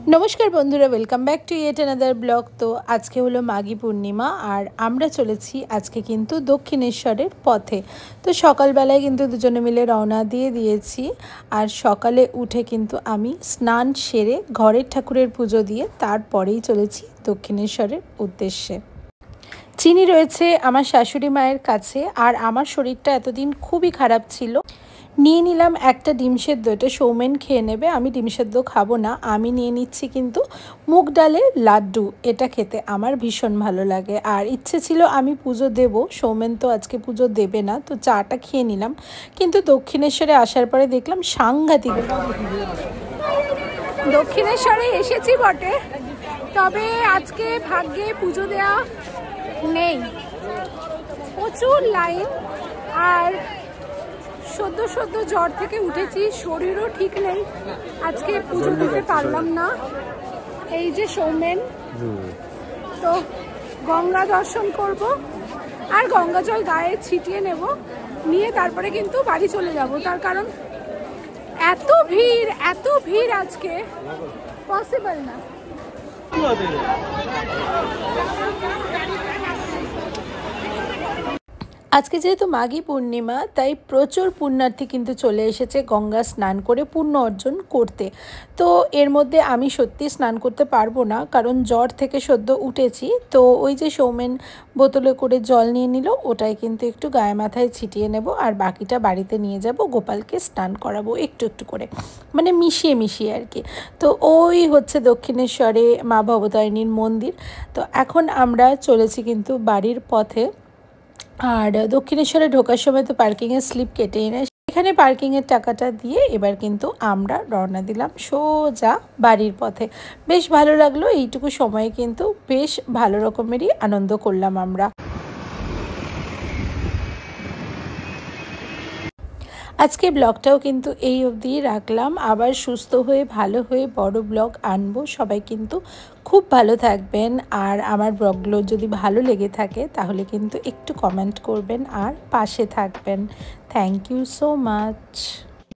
नमस्कार बंधुरा welcome back to yet another blog. तो आज के हलो माघी पूर्णिमा और आमरा चलेছি আজকে কিন্তু দক্ষিণেশ্বরের পথে। তো সকালবেলায় কিন্তু দুজনে মিলে রওনা দিয়ে দিয়েছি আর সকালে উঠে কিন্তু আমি স্নান সেরে ঘরের ঠাকুরের পুজো দিয়ে তারপরেই চলেছি দক্ষিণেশ্বরের উদ্দেশ্যে। চিনি রয়েছে আমার শাশুড়ি মায়ের কাছে আর আমার শরীরটা এতদিন খুবই খারাপ ছিল। নিয়ে নিলাম একটা ডিম সেদ্ধ, এটা সৌমেন খেয়ে নেবে, আমি ডিম সেদ্ধ খাবো না। আমি নিয়ে নিচ্ছি কিন্তু মুগ ডালের লাড্ডু, এটা খেতে আমার ভীষণ ভালো লাগে। আর ইচ্ছে ছিল আমি পুজো দেব, সৌমেন তো আজকে পুজো দেবে না, তো চাটা খেয়ে নিলাম। কিন্তু দক্ষিণেশ্বরে আসার পরে দেখলাম সাংঘাতিক। দক্ষিণেশ্বরে এসেছি বটে, তবে আজকে ভাগ্যে পুজো দেওয়া নেই, প্রচুর লাইন। আর সদ্য জ্বর থেকে উঠেছি, শরীরও ঠিক নেই, আজকে পুজো দিতে পারলাম না। এই যে সৌমেন, তো গঙ্গা দর্শন করব আর গঙ্গা জল গায়ে ছিটিয়ে নেব, নিয়ে তারপরে কিন্তু বাড়ি চলে যাব। তার কারণ এত ভিড় আজকে পসিবল না। আজকে যেহেতু মাঘী পূর্ণিমা, তাই প্রচুর পুণ্যার্থী কিন্তু চলে এসেছে গঙ্গা স্নান করে পুণ্য অর্জন করতে। তো এর মধ্যে আমি সত্যি স্নান করতে পারবো না, কারণ জ্বর থেকে সদ্য উঠেছি। তো ওই যে সৌমেন বোতলে করে জল নিয়ে নিল, ওটাই কিন্তু একটু গায়ে মাথায় ছিটিয়ে নেব আর বাকিটা বাড়িতে নিয়ে যাব, গোপালকে স্নান করাবো একটু করে, মানে মিশিয়ে আর কি। তো ওই হচ্ছে দক্ষিণেশ্বরে মা ভবতারিণীর মন্দির। তো এখন আমরা চলেছি কিন্তু বাড়ির পথে। আর দক্ষিণেশ্বরে ঢোকার সময় তো পার্কিংয়ের স্লিপ কেটেই নেয়, এখানে পার্কিংয়ের টাকাটা দিয়ে এবার কিন্তু আমরা রওনা দিলাম সোজা বাড়ির পথে। বেশ ভালো লাগলো, এইটুকু সময়ে কিন্তু বেশ ভালো রকমেরই আনন্দ করলাম আমরা। আজকে ব্লগটাও কিন্তু এই অবধি রাখলাম, আবার সুস্থ হয়ে ভালো হয়ে বড় ব্লগ আনবো। সবাই কিন্তু খুব ভালো থাকবেন, আর আমার ব্লগগুলো যদি ভালো লেগে থাকে তাহলে কিন্তু একটু কমেন্ট করবেন আর পাশে থাকবেন। Thank you so much.